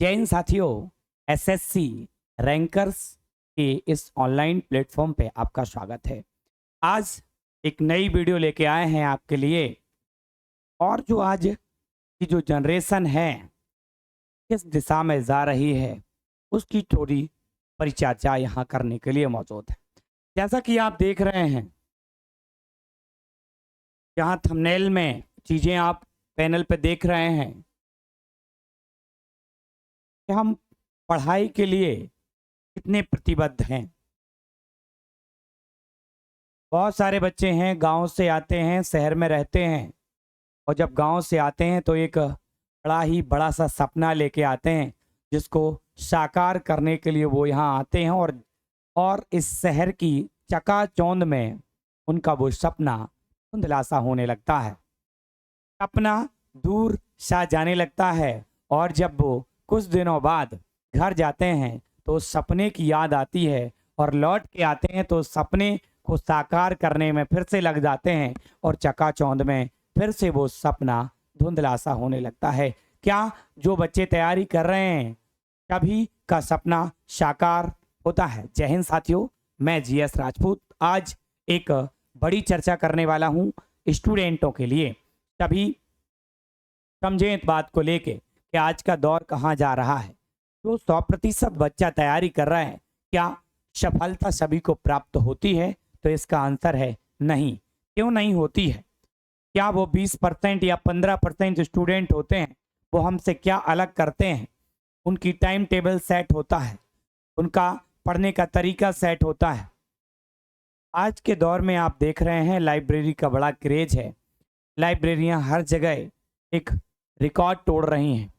जय हिंद साथियों। SSC rankers के इस ऑनलाइन प्लेटफॉर्म पे आपका स्वागत है। आज एक नई वीडियो लेके आए हैं आपके लिए। और जो आज की जो जनरेशन है किस दिशा में जा रही है उसकी थोड़ी परिचर्चा यहाँ करने के लिए मौजूद है। जैसा कि आप देख रहे हैं यहाँ थंबनेल में चीज़ें आप पैनल पे देख रहे हैं कि हम पढ़ाई के लिए कितने प्रतिबद्ध हैं। बहुत सारे बच्चे हैं गांव से आते हैं, शहर में रहते हैं, और जब गांव से आते हैं तो एक बड़ा सा सपना लेके आते हैं जिसको साकार करने के लिए वो यहाँ आते हैं और इस शहर की चकाचौंध में उनका वो सपना धुंधला सा होने लगता है, सपना दूर सा जाने लगता है। और जब वो कुछ दिनों बाद घर जाते हैं तो उस सपने की याद आती है और लौट के आते हैं तो उस सपने को साकार करने में फिर से लग जाते हैं और चकाचौंध में फिर से वो सपना धुंधला सा होने लगता है। क्या जो बच्चे तैयारी कर रहे हैं कभी का सपना साकार होता है? जय हिंद साथियों, मैं जीएस राजपूत आज एक बड़ी चर्चा करने वाला हूं स्टूडेंटों के लिए। तभी समझें इस बात को लेके कि आज का दौर कहां जा रहा है। जो 100% बच्चा तैयारी कर रहा है, क्या सफलता सभी को प्राप्त होती है? तो इसका आंसर है नहीं। क्यों नहीं होती है? क्या वो 20% या 15% स्टूडेंट होते हैं वो हमसे क्या अलग करते हैं? उनकी टाइम टेबल सेट होता है, उनका पढ़ने का तरीका सेट होता है। आज के दौर में आप देख रहे हैं लाइब्रेरी का बड़ा क्रेज है। लाइब्रेरियां हर जगह एक रिकॉर्ड तोड़ रही हैं।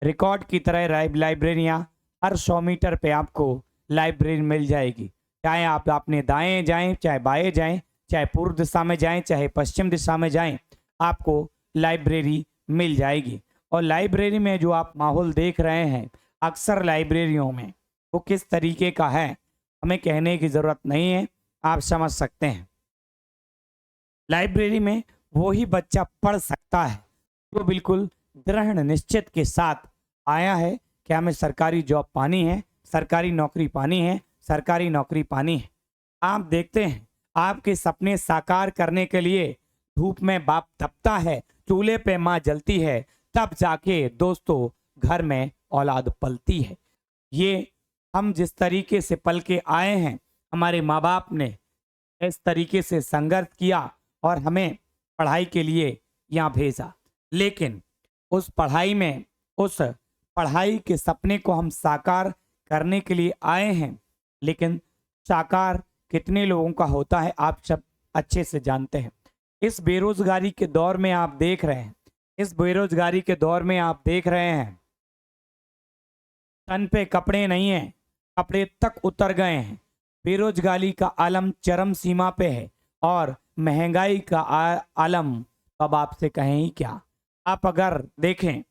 रिकॉर्ड की तरह लाइब्रेरियां हर 100 मीटर पे आपको लाइब्रेरी मिल जाएगी। चाहे आप अपने दाएं जाएं, चाहे बाएं जाएं, चाहे पूर्व दिशा में जाएं, चाहे पश्चिम दिशा में जाएं, आपको लाइब्रेरी मिल जाएगी। और लाइब्रेरी में जो आप माहौल देख रहे हैं अक्सर लाइब्रेरियों में वो किस तरीके का है हमें कहने की ज़रूरत नहीं है, आप समझ सकते हैं। लाइब्रेरी में वो ही बच्चा पढ़ सकता है जो बिल्कुल दृढ़ निश्चित के साथ आया है कि हमें सरकारी जॉब पानी है, सरकारी नौकरी पानी है, सरकारी नौकरी पानी है। आप देखते हैं आपके सपने साकार करने के लिए धूप में बाप तपता है, चूल्हे पे माँ जलती है, तब जाके दोस्तों घर में औलाद पलती है। ये हम जिस तरीके से पल के आए हैं, हमारे माँ बाप ने इस तरीके से संघर्ष किया और हमें पढ़ाई के लिए यहाँ भेजा। लेकिन उस पढ़ाई के सपने को हम साकार करने के लिए आए हैं, लेकिन साकार कितने लोगों का होता है आप सब अच्छे से जानते हैं। इस बेरोजगारी के दौर में आप देख रहे हैं, तन पे कपड़े नहीं हैं, कपड़े तक उतर गए हैं। बेरोजगारी का आलम चरम सीमा पे है और महंगाई का आलम अब आपसे कहें ही क्या। आप अगर देखें,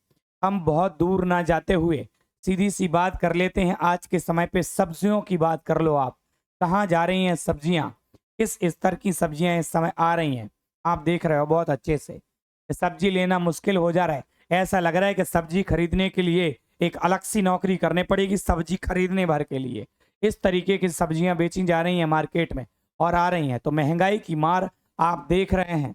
हम बहुत दूर ना जाते हुए सीधी सी बात कर लेते हैं। आज के समय पे सब्जियों की बात कर लो। आप कहाँ जा रही हैं सब्जियां, किस स्तर की सब्जियां इस समय आ रही हैं आप देख रहे हो बहुत अच्छे से। सब्जी लेना मुश्किल हो जा रहा है। ऐसा लग रहा है कि सब्जी खरीदने के लिए एक अलग सी नौकरी करनी पड़ेगी सब्जी खरीदने भर के लिए। इस तरीके की सब्जियां बेची जा रही हैं मार्केट में और आ रही हैं। तो महंगाई की मार आप देख रहे हैं,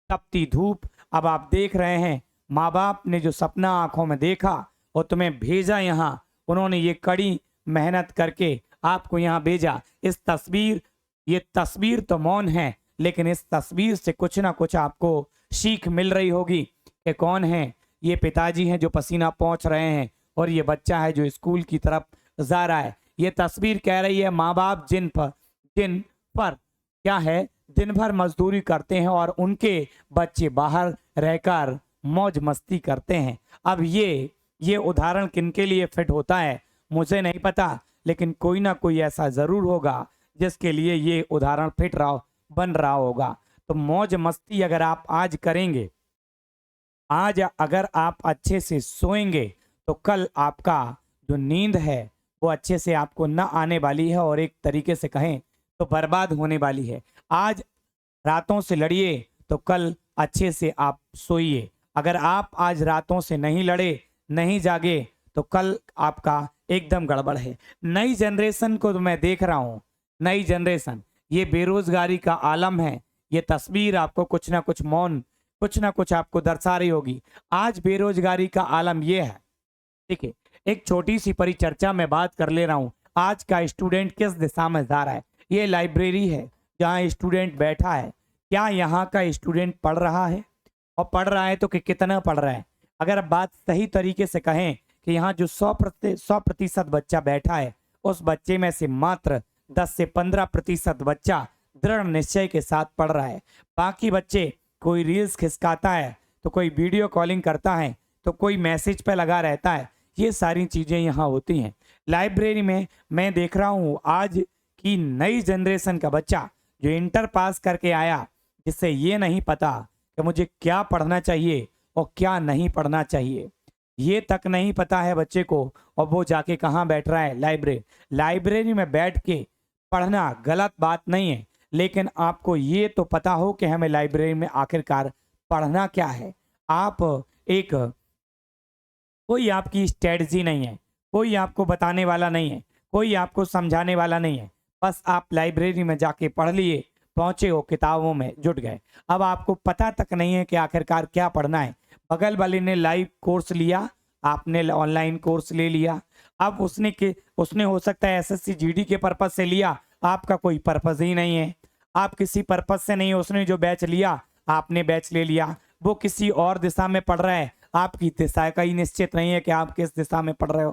तपती धूप। अब आप देख रहे हैं माँ बाप ने जो सपना आंखों में देखा और तुम्हें भेजा यहाँ, उन्होंने ये कड़ी मेहनत करके आपको यहाँ भेजा। ये तस्वीर तो मौन है, लेकिन इस तस्वीर से कुछ ना कुछ आपको सीख मिल रही होगी कि कौन है। ये पिताजी हैं जो पसीना पोंछ रहे हैं और ये बच्चा है जो स्कूल की तरफ जा रहा है। ये तस्वीर कह रही है माँ बाप जिन पर क्या है दिन भर मजदूरी करते हैं और उनके बच्चे बाहर रहकर मौज मस्ती करते हैं। अब ये उदाहरण किनके लिए फिट होता है मुझे नहीं पता, लेकिन कोई ना कोई ऐसा जरूर होगा जिसके लिए ये उदाहरण बन रहा होगा। तो मौज मस्ती अगर आप आज करेंगे, आज अगर आप अच्छे से सोएंगे, तो कल आपका जो नींद है वो अच्छे से आपको न आने वाली है और एक तरीके से कहें तो बर्बाद होने वाली है। आज रातों से लड़िए तो कल अच्छे से आप सोइए। अगर आप आज रातों से नहीं लड़े, नहीं जागे, तो कल आपका एकदम गड़बड़ है। नई जनरेशन को तो मैं देख रहा हूँ, नई जनरेशन ये बेरोजगारी का आलम है। ये तस्वीर आपको कुछ ना कुछ कुछ ना कुछ आपको दर्शा रही होगी। आज बेरोजगारी का आलम ये है। ठीक है, एक छोटी सी परिचर्चा में बात कर ले रहा हूँ। आज का स्टूडेंट किस दिशा में जा रहा है? ये लाइब्रेरी है जहाँ स्टूडेंट बैठा है। क्या यहाँ का स्टूडेंट पढ़ रहा है? और पढ़ रहा है तो कितना पढ़ रहा है? अगर आप बात सही तरीके से कहें कि यहाँ जो 100% बच्चा बैठा है, उस बच्चे में से मात्र 10 से 15% बच्चा दृढ़ निश्चय के साथ पढ़ रहा है। बाकी बच्चे कोई रील्स खिसकाता है, तो कोई वीडियो कॉलिंग करता है, तो कोई मैसेज पे लगा रहता है। ये सारी चीजें यहाँ होती हैं। लाइब्रेरी में मैं देख रहा हूँ आज की नई जनरेशन का बच्चा जो इंटर पास करके आया, जिससे ये नहीं पता कि मुझे क्या पढ़ना चाहिए और क्या नहीं पढ़ना चाहिए, ये तक नहीं पता है बच्चे को। और वो जाके कहाँ बैठ रहा है? लाइब्रेरी में बैठ के पढ़ना गलत बात नहीं है, लेकिन आपको ये तो पता हो कि हमें लाइब्रेरी में आखिरकार पढ़ना क्या है। आप एक कोई आपकी स्ट्रेटजी नहीं है, कोई आपको बताने वाला नहीं है, कोई आपको समझाने वाला नहीं है। बस आप लाइब्रेरी में जाके पढ़ लिए, पहुंचे हो, किताबों में जुट गए। अब आपको पता तक नहीं है कि आखिरकार क्या पढ़ना है। बगल वाले ने लाइव कोर्स लिया, आपने ऑनलाइन कोर्स ले लिया। अब उसने हो सकता है एसएससी जीडी के पर्पज से लिया, आपका कोई पर्पज ही नहीं है। आप किसी पर्पज से नहीं, उसने जो बैच लिया आपने बैच ले लिया। वो किसी और दिशा में पढ़ रहा है, आपकी दिशा का ही निश्चित नहीं है कि आप किस दिशा में पढ़ रहे हो।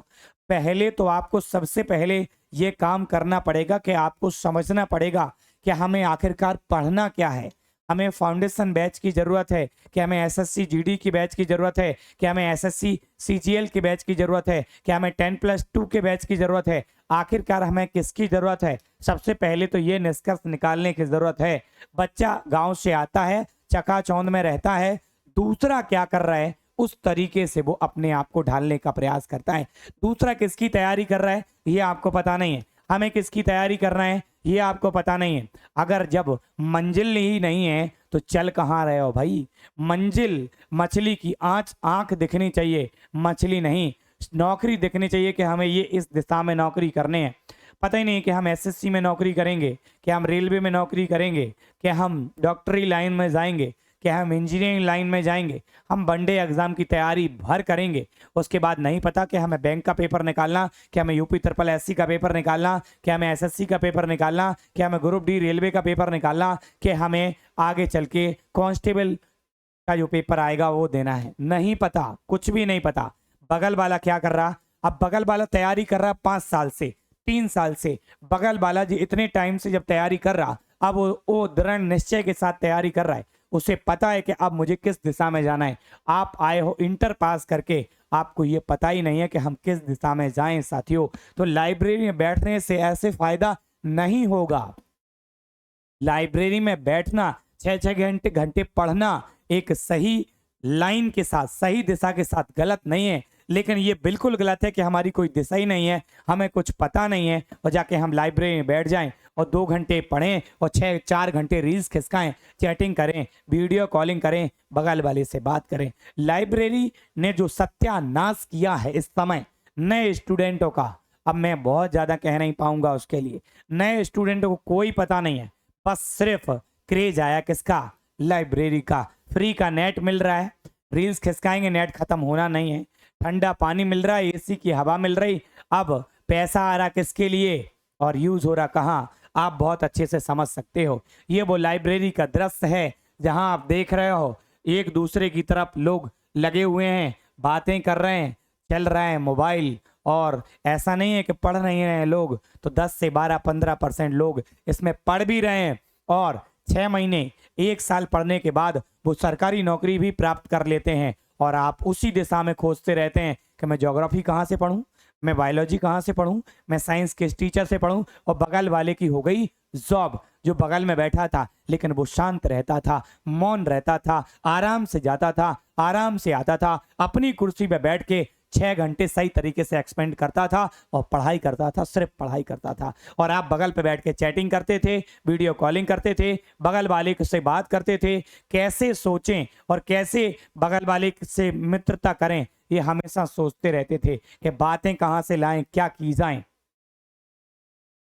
पहले तो आपको सबसे पहले ये काम करना पड़ेगा कि आपको समझना पड़ेगा कि हमें आखिरकार पढ़ना क्या है। हमें फाउंडेशन बैच की जरूरत है, कि हमें एसएससी जीडी की बैच की जरूरत है, कि हमें एसएससी सीजीएल की बैच की जरूरत है, कि हमें 10+2 के बैच की जरूरत है। आखिरकार हमें किसकी जरूरत है? सबसे पहले तो ये निष्कर्ष निकालने की जरूरत है। बच्चा गांव से आता है, चकाचौंध में रहता है, दूसरा क्या कर रहा है उस तरीके से वो अपने आप को ढालने का प्रयास करता है। दूसरा किसकी तैयारी कर रहा है ये आपको पता नहीं है। हमें किसकी तैयारी करना है ये आपको पता नहीं है। अगर जब मंजिल ही नहीं है तो चल कहाँ रहे हो भाई? मंजिल मछली की आंख दिखनी चाहिए, मछली नहीं। नौकरी दिखनी चाहिए कि हमें ये इस दिशा में नौकरी करने हैं। पता ही नहीं कि हम एसएससी में नौकरी करेंगे, कि हम रेलवे में नौकरी करेंगे, कि हम डॉक्टरी लाइन में जाएंगे, कि हम इंजीनियरिंग लाइन में जाएंगे, हम वनडे एग्जाम की तैयारी भर करेंगे। उसके बाद नहीं पता कि हमें बैंक का पेपर निकालना, कि हमें यूपी ट्रिपल एससी का पेपर निकालना, कि हमें एसएससी का पेपर निकालना, कि हमें ग्रुप डी रेलवे का पेपर निकालना, कि हमें आगे चल के कांस्टेबल का जो पेपर आएगा वो देना है। नहीं पता, कुछ भी नहीं पता। बगल वाला क्या कर रहा? अब बगल वाला तैयारी कर रहा 5 साल से, 3 साल से। बगल वाला जी इतने टाइम से जब तैयारी कर रहा, अब वो दृढ़ निश्चय के साथ तैयारी कर रहा है। उसे पता है कि अब मुझे किस दिशा में जाना है। आप आए हो इंटर पास करके, आपको ये पता ही नहीं है कि हम किस दिशा में जाएं साथियों। तो लाइब्रेरी में बैठने से ऐसे फायदा नहीं होगा। लाइब्रेरी में बैठना, 6-6 घंटे पढ़ना एक सही लाइन के साथ, सही दिशा के साथ गलत नहीं है, लेकिन ये बिल्कुल गलत है कि हमारी कोई दिशा ही नहीं है, हमें कुछ पता नहीं है और जाके हम लाइब्रेरी में बैठ जाएं और 2 घंटे पढ़ें और 6-4 घंटे रील्स खिसकाएं, चैटिंग करें, वीडियो कॉलिंग करें, बगल वाले से बात करें। लाइब्रेरी ने जो सत्यानाश किया है इस समय नए स्टूडेंटों का, अब मैं बहुत ज़्यादा कह नहीं पाऊंगा उसके लिए। नए स्टूडेंटों को कोई पता नहीं है, बस सिर्फ क्रेज आया किसका? लाइब्रेरी का। फ्री का नेट मिल रहा है, रील्स खिसकाएंगे, नेट खत्म होना नहीं है। ठंडा पानी मिल रहा है, एसी की हवा मिल रही। अब पैसा आ रहा किसके लिए और यूज हो रहा कहाँ? आप बहुत अच्छे से समझ सकते हो। ये वो लाइब्रेरी का दृश्य है जहां आप देख रहे हो एक दूसरे की तरफ लोग लगे हुए हैं, बातें कर रहे हैं, चल रहा है मोबाइल। और ऐसा नहीं है कि पढ़ नहीं रहे हैं लोग, तो 10 से 12-15% लोग इसमें पढ़ भी रहे हैं और 6 महीने 1 साल पढ़ने के बाद वो सरकारी नौकरी भी प्राप्त कर लेते हैं। और आप उसी दिशा में खोजते रहते हैं कि मैं ज्योग्राफी कहाँ से पढ़ूं, मैं बायोलॉजी कहाँ से पढूं, मैं साइंस के टीचर से पढूं। और बगल वाले की हो गई जॉब। जो बगल में बैठा था लेकिन वो शांत रहता था, मौन रहता था, आराम से जाता था, आराम से आता था, अपनी कुर्सी पे बैठ के 6 घंटे सही तरीके से एक्सपेंड करता था और पढ़ाई करता था, सिर्फ पढ़ाई करता था। और आप बगल पे बैठ के चैटिंग करते थे, वीडियो कॉलिंग करते थे, बगल वाले से बात करते थे। कैसे सोचें और कैसे बगल वाले से मित्रता करें, ये हमेशा सोचते रहते थे कि बातें कहाँ से लाएं, क्या की जाएं।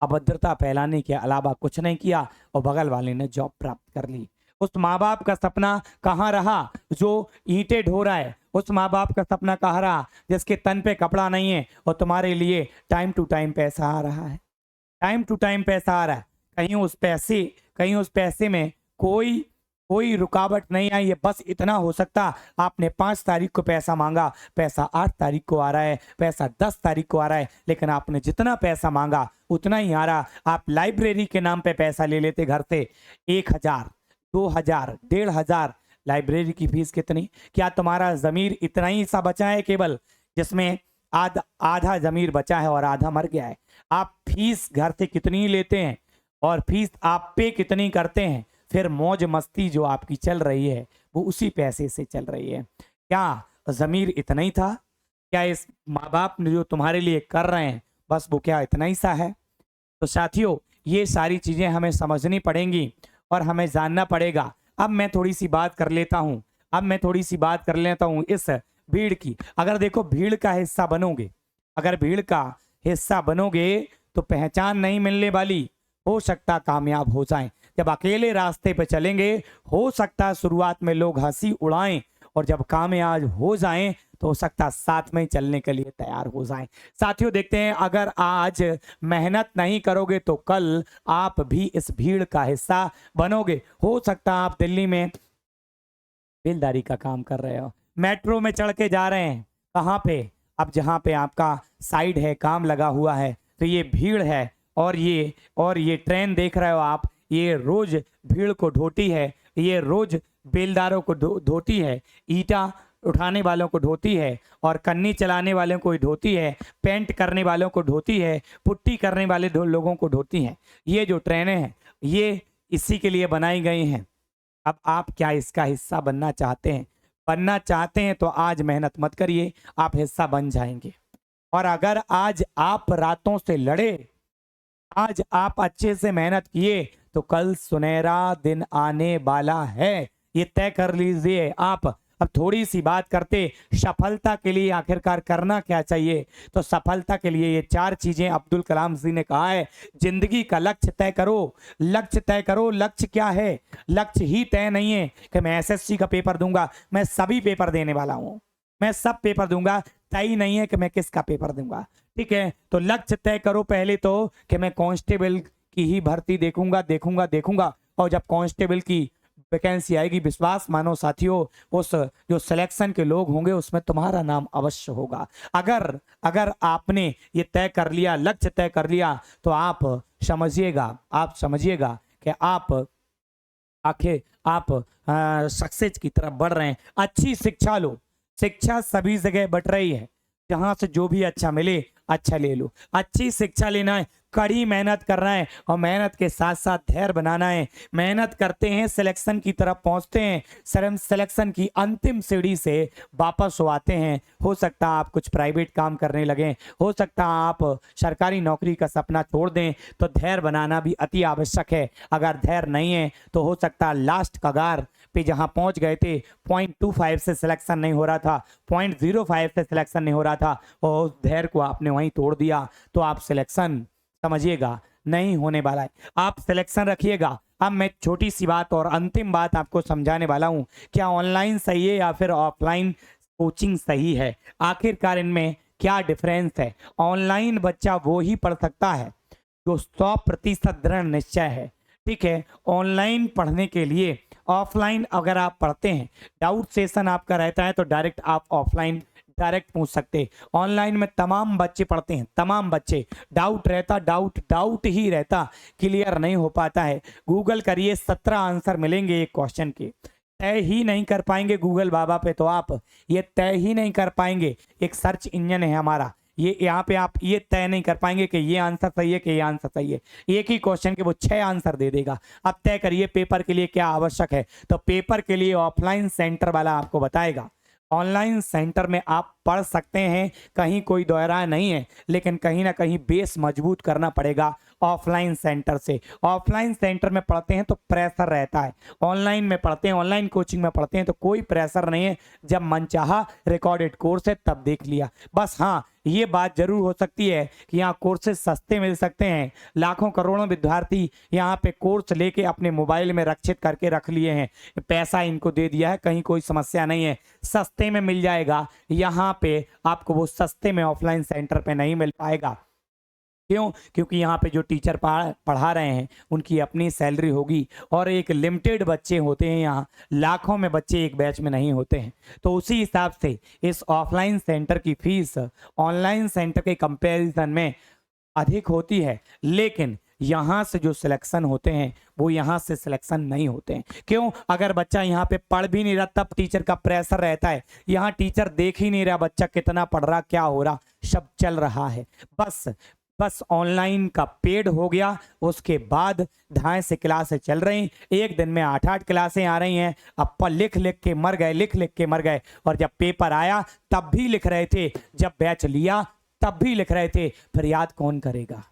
अभद्रता फैलाने के अलावा कुछ नहीं किया और बगल वाले ने जॉब प्राप्त कर ली। उस माँ बाप का सपना कहाँ रहा जो ईंटें ढो रहा है? उस माँ बाप का सपना कहाँ रहा जिसके तन पे कपड़ा नहीं है और तुम्हारे लिए टाइम टू टाइम पैसा आ रहा है? टाइम टू टाइम पैसा आ रहा है। कहीं उस पैसे में कोई कोई रुकावट नहीं आई है। बस इतना हो सकता, आपने 5 तारीख को पैसा मांगा, पैसा 8 तारीख को आ रहा है, पैसा 10 तारीख को आ रहा है, लेकिन आपने जितना पैसा मांगा उतना ही आ रहा। आप लाइब्रेरी के नाम पे पैसा ले लेते घर से, 1000, 2000, 1500। लाइब्रेरी की फीस कितनी? क्या तुम्हारा जमीर इतना ही सा बचा है केवल, जिसमें आधा जमीर बचा है और आधा मर गया है? आप फीस घर से कितनी लेते हैं और फीस आप पे कितनी करते हैं? फिर मौज मस्ती जो आपकी चल रही है वो उसी पैसे से चल रही है। क्या जमीर इतना ही था? क्या इस माँ बाप ने जो तुम्हारे लिए कर रहे हैं बस वो क्या इतना ही सा है? तो साथियों, ये सारी चीजें हमें समझनी पड़ेंगी और हमें जानना पड़ेगा। अब मैं थोड़ी सी बात कर लेता हूँ इस भीड़ की। अगर देखो, भीड़ का हिस्सा बनोगे, अगर भीड़ का हिस्सा बनोगे तो पहचान नहीं मिलने वाली, हो सकता कामयाब हो जाएं। जब अकेले रास्ते पे चलेंगे हो सकता शुरुआत में लोग हंसी उड़ाएं, और जब कामयाब हो जाएं तो हो सकता साथ में चलने के लिए तैयार हो जाएं। साथियों, देखते हैं, अगर आज मेहनत नहीं करोगे तो कल आप भी इस भीड़ का हिस्सा बनोगे। हो सकता आप दिल्ली में बेलदारी का काम कर रहे हो, मेट्रो में चढ़ के जा रहे हैं, कहाँ पे? अब जहाँ पे आपका साइड है, काम लगा हुआ है, तो ये भीड़ है और ये ट्रेन देख रहे हो आप, ये रोज भीड़ को ढोती है, ये रोज बेलदारों को ढोती है, ईटा उठाने वालों को ढोती है, और कन्नी चलाने वालों को ढोती है, पेंट करने वालों को ढोती है, पुट्टी करने वाले लोगों को ढोती हैं। ये जो ट्रेनें हैं ये इसी के लिए बनाई गई हैं। अब आप क्या इसका हिस्सा बनना चाहते हैं? बनना चाहते हैं तो आज मेहनत मत करिए, आप हिस्सा बन जाएंगे। और अगर आज आप रातों से लड़े, आज आप अच्छे से मेहनत किए, तो कल सुनहरा दिन आने वाला है, ये तय कर लीजिए आप। अब थोड़ी सी बात करते सफलता के लिए आखिरकार करना क्या चाहिए। तो सफलता के लिए ये 4 चीजें अब्दुल कलाम जी ने कहा है। जिंदगी का लक्ष्य तय करो, लक्ष्य तय करो। लक्ष्य क्या है? लक्ष्य ही तय नहीं है कि मैं एसएससी का पेपर दूंगा, मैं सभी पेपर देने वाला हूं, मैं सब पेपर दूंगा। तय नहीं है कि मैं किसका पेपर दूंगा, ठीक है? तो लक्ष्य तय करो पहले तो कि मैं कांस्टेबल की ही भर्ती देखूंगा। और जब कांस्टेबल की वैकेंसी आएगी, विश्वास मानो साथियों, उस जो सिलेक्शन के लोग होंगे उसमें तुम्हारा नाम अवश्य होगा। अगर आपने ये तय कर लिया, लक्ष्य तय कर लिया, तो आप समझिएगा कि आप सक्सेस की तरफ बढ़ रहे हैं। अच्छी शिक्षा लो, शिक्षा सभी जगह बट रही है, जहां से जो भी अच्छा मिले अच्छा ले लो। अच्छी शिक्षा लेना है, कड़ी मेहनत करना है, और मेहनत के साथ साथ धैर्य बनाना है। मेहनत करते हैं, सिलेक्शन की तरफ पहुंचते हैं, सिलेक्शन की अंतिम सीढ़ी से वापस हो आते हैं। हो सकता आप कुछ प्राइवेट काम करने लगें, हो सकता आप सरकारी नौकरी का सपना छोड़ दें, तो धैर्य बनाना भी अति आवश्यक है। अगर धैर्य नहीं है तो हो सकता लास्ट कगार पे जहां पहुंच गए थे, 0.25 से सिलेक्शन नहीं हो रहा था, 0.05 से सिलेक्शन नहीं हो रहा था, और उस धैर्य को आपने वहीं तोड़ दिया, तो आप सिलेक्शन समझिएगा नहीं होने वाला है। आप सिलेक्शन रखिएगा। अब मैं छोटी सी बात और अंतिम बात आपको समझाने वाला हूं। क्या ऑनलाइन सही है या फिर ऑफलाइन कोचिंग सही है? आखिरकार इनमें क्या डिफरेंस है? ऑनलाइन बच्चा वो ही पढ़ सकता है जो 100% दृढ़ निश्चय है, ठीक है? ऑनलाइन पढ़ने के लिए ऑफलाइन अगर आप पढ़ते हैं, डाउट सेशन आपका रहता है, तो डायरेक्ट आप ऑफलाइन डायरेक्ट पूछ सकते। ऑनलाइन में तमाम बच्चे पढ़ते हैं, तमाम बच्चे, डाउट ही रहता, क्लियर नहीं हो पाता है। गूगल करिए, 17 आंसर मिलेंगे एक क्वेश्चन के। तय ही नहीं कर पाएंगे गूगल बाबा पे, तो आप ये तय ही नहीं कर पाएंगे। एक सर्च इंजन है हमारा, ये यहाँ पे आप ये तय नहीं कर पाएंगे कि ये आंसर सही है कि ये आंसर सही है। एक ही क्वेश्चन के वो 6 आंसर दे देगा। अब तय करिए पेपर के लिए क्या आवश्यक है। तो पेपर के लिए ऑफलाइन सेंटर वाला आपको बताएगा, ऑनलाइन सेंटर में आप पढ़ सकते हैं, कहीं कोई दो राय नहीं है, लेकिन कहीं ना कहीं बेस मजबूत करना पड़ेगा ऑफलाइन सेंटर से। ऑफलाइन सेंटर में पढ़ते हैं तो प्रेशर रहता है, ऑनलाइन में पढ़ते हैं, ऑनलाइन कोचिंग में पढ़ते हैं तो कोई प्रेशर नहीं है, जब मन चाहा रिकॉर्डेड कोर्स है तब देख लिया। बस हाँ, ये बात जरूर हो सकती है कि यहाँ कोर्सेज सस्ते मिल सकते हैं, लाखों करोड़ों विद्यार्थी यहाँ पे कोर्स लेके अपने मोबाइल में रक्षित करके रख लिए हैं, पैसा इनको दे दिया है, कहीं कोई समस्या नहीं है, सस्ते में मिल जाएगा। यहाँ पे आपको वो सस्ते में ऑफलाइन सेंटर पे नहीं मिल पाएगा। क्यों? क्योंकि यहाँ पे जो टीचर पढ़ा रहे हैं उनकी अपनी सैलरी होगी और एक लिमिटेड बच्चे होते हैं, यहाँ लाखों में बच्चे एक बैच में नहीं होते हैं। तो उसी हिसाब से इस ऑफलाइन सेंटर की फीस ऑनलाइन सेंटर के कंपैरिजन में अधिक होती है, लेकिन यहाँ से जो सिलेक्शन होते हैं वो यहाँ से सिलेक्शन नहीं होते हैं। क्यों? अगर बच्चा यहाँ पे पढ़ भी नहीं रहा तब टीचर का प्रेशर रहता है, यहाँ टीचर देख ही नहीं रहा बच्चा कितना पढ़ रहा, क्या हो रहा, सब चल रहा है। बस ऑनलाइन का पेड हो गया, उसके बाद 2.5 से क्लासें चल रही, एक दिन में 8-8 क्लासें आ रही हैं। अब लिख लिख के मर गए, लिख लिख के मर गए, और जब पेपर आया तब भी लिख रहे थे, जब बैच लिया तब भी लिख रहे थे, फिर याद कौन करेगा?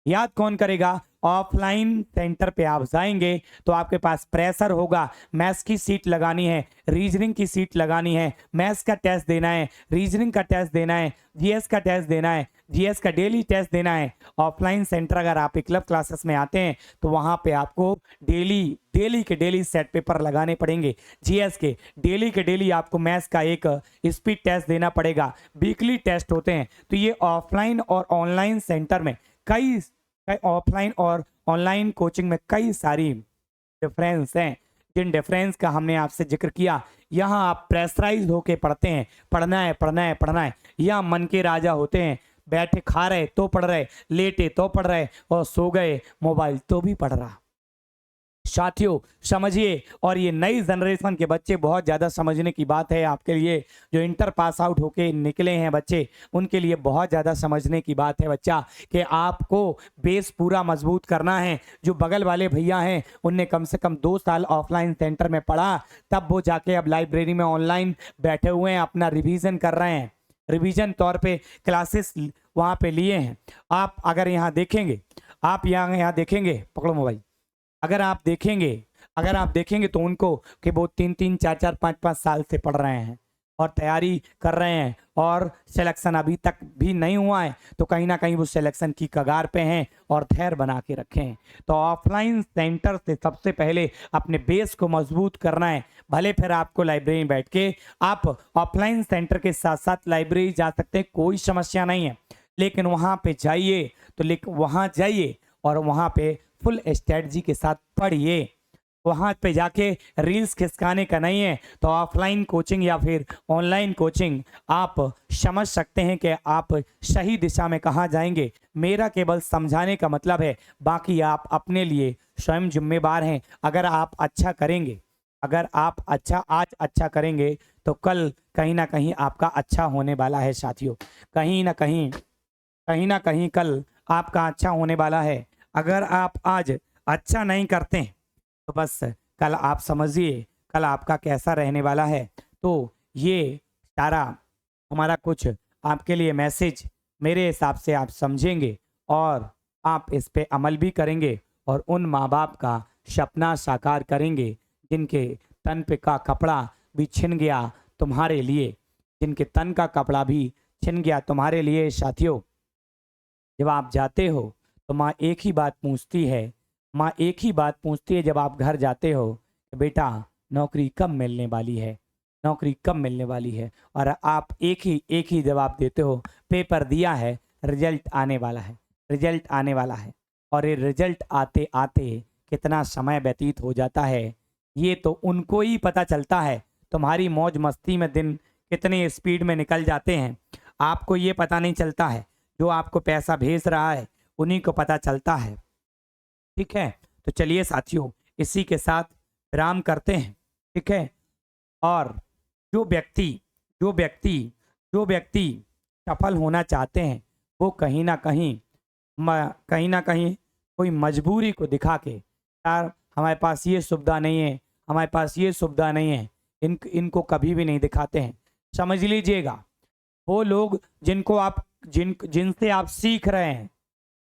याद कौन करेगा? ऑफलाइन सेंटर पे आप जाएंगे तो आपके पास प्रेशर होगा, मैथ्स की सीट लगानी है, रीजनिंग की सीट लगानी है, मैथ्स का टेस्ट देना है, रीजनिंग का टेस्ट देना है, जीएस का टेस्ट देना है, जीएस का डेली टेस्ट देना है। ऑफलाइन सेंटर अगर आप क्लब क्लासेस में आते हैं तो वहां पे आपको डेली के डेली सेट पेपर लगाने पड़ेंगे, जीएस के डेली आपको मैथ्स का एक स्पीड टेस्ट देना पड़ेगा, वीकली टेस्ट होते हैं। तो ये ऑफलाइन और ऑनलाइन सेंटर में कई ऑफलाइन और ऑनलाइन कोचिंग में कई सारी डिफरेंस हैं, जिन डिफरेंस का हमने आपसे जिक्र किया। यहाँ आप प्रेशराइज होके पढ़ते हैं, पढ़ना है पढ़ना है पढ़ना है, यहाँ मन के राजा होते हैं, बैठे खा रहे तो पढ़ रहे, लेटे तो पढ़ रहे, और सो गए मोबाइल तो भी पढ़ रहा। साथियों समझिए, और ये नई जनरेशन के बच्चे, बहुत ज़्यादा समझने की बात है आपके लिए, जो इंटर पास आउट होके निकले हैं बच्चे, उनके लिए बहुत ज़्यादा समझने की बात है बच्चा, कि आपको बेस पूरा मजबूत करना है। जो बगल वाले भैया हैं उनने कम से कम 2 साल ऑफलाइन सेंटर में पढ़ा, तब वो जाके अब लाइब्रेरी में ऑनलाइन बैठे हुए हैं, अपना रिविज़न कर रहे हैं, रिवीजन तौर पे क्लासेस वहाँ पे लिए हैं। आप अगर यहाँ देखेंगे, आप यहाँ देखेंगे, पकड़ो मोबाइल, अगर आप देखेंगे तो उनको कि वो 3-3, 4-4, 5-5 साल से पढ़ रहे हैं और तैयारी कर रहे हैं, और सिलेक्शन अभी तक भी नहीं हुआ है, तो कहीं ना कहीं वो सिलेक्शन की कगार पे हैं और धैर्य बना के रखे हैं। तो ऑफलाइन सेंटर से सबसे पहले अपने बेस को मजबूत करना है। भले फिर आपको लाइब्रेरी में बैठ के आप ऑफलाइन सेंटर के साथ साथ लाइब्रेरी जा सकते हैं, कोई समस्या नहीं है, लेकिन वहाँ पे जाइए तो वहाँ जाइए और वहाँ पे फुल स्ट्रेटजी के साथ पढ़िए। वहाँ पे जाके रील्स खिसकाने का नहीं है। तो ऑफलाइन कोचिंग या फिर ऑनलाइन कोचिंग आप समझ सकते हैं कि आप सही दिशा में कहाँ जाएंगे। मेरा केवल समझाने का मतलब है, बाकी आप अपने लिए स्वयं जिम्मेदार हैं। अगर आप अच्छा करेंगे, अगर आप आज अच्छा करेंगे तो कल कहीं ना कहीं आपका अच्छा होने वाला है साथियों, कहीं ना कहीं कल आपका अच्छा होने वाला है। अगर आप आज अच्छा नहीं करते तो बस कल आप समझिए कल आपका कैसा रहने वाला है। तो ये सारा हमारा कुछ आपके लिए मैसेज मेरे हिसाब से आप समझेंगे और आप इस पे अमल भी करेंगे और उन माँ बाप का सपना साकार करेंगे जिनके तन पे का कपड़ा भी छिन गया तुम्हारे लिए, जिनके तन का कपड़ा भी छिन गया तुम्हारे लिए। साथियों, जब आप जाते हो तो माँ एक ही बात पूछती है जब आप घर जाते हो, बेटा नौकरी कब मिलने वाली है, नौकरी कब मिलने वाली है। और आप एक ही जवाब देते हो, पेपर दिया है, रिजल्ट आने वाला है, रिजल्ट आने वाला है। और ये रिजल्ट आते आते कितना समय व्यतीत हो जाता है ये तो उनको ही पता चलता है। तुम्हारी मौज मस्ती में दिन कितने स्पीड में निकल जाते हैं, आपको ये पता नहीं चलता है। जो आपको पैसा भेज रहा है उन्हीं को पता चलता है। ठीक है, तो चलिए साथियों, इसी के साथ विराम करते हैं। ठीक है, और जो व्यक्ति सफल होना चाहते हैं वो कहीं ना कहीं कोई मजबूरी को दिखा के, यार हमारे पास ये सुविधा नहीं है, हमारे पास ये सुविधा नहीं है, इनको कभी भी नहीं दिखाते हैं। समझ लीजिएगा, वो लोग जिनसे आप सीख रहे हैं,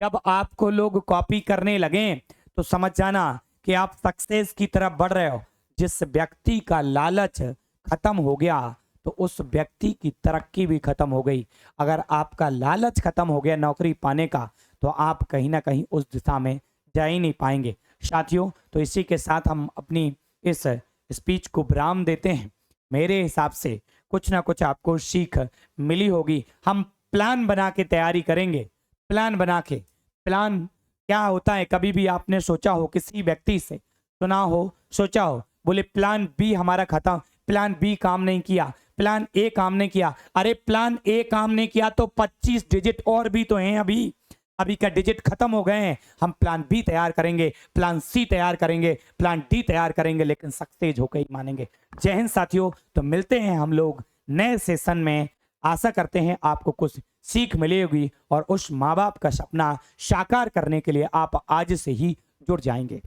जब आपको लोग कॉपी करने लगे तो समझ जाना कि आप सक्सेस की तरफ बढ़ रहे हो। जिस व्यक्ति का लालच खत्म हो गया तो उस व्यक्ति की तरक्की भी खत्म हो गई। अगर आपका लालच खत्म हो गया नौकरी पाने का तो आप कहीं ना कहीं उस दिशा में जा ही नहीं पाएंगे। साथियों, तो इसी के साथ हम अपनी इस स्पीच को विराम देते हैं। मेरे हिसाब से कुछ ना कुछ आपको सीख मिली होगी। हम प्लान बना के तैयारी करेंगे। प्लान बना के, प्लान क्या होता है, कभी भी आपने सोचा हो, किसी व्यक्ति से सुना हो, सोचा हो, बोले प्लान बी हमारा खत्म, प्लान बी काम नहीं किया, प्लान ए काम नहीं किया। अरे प्लान ए काम नहीं किया तो 25 डिजिट और भी तो हैं। अभी का डिजिट खत्म हो गए हैं। हम प्लान बी तैयार करेंगे, प्लान सी तैयार करेंगे, प्लान डी तैयार करेंगे, लेकिन सक्सेस होकर ही मानेंगे। जय हिंद साथियों। तो मिलते हैं हम लोग नए सेशन में। आशा करते हैं आपको कुछ सीख मिली होगी और उस माँ बाप का सपना साकार करने के लिए आप आज से ही जुड़ जाएंगे।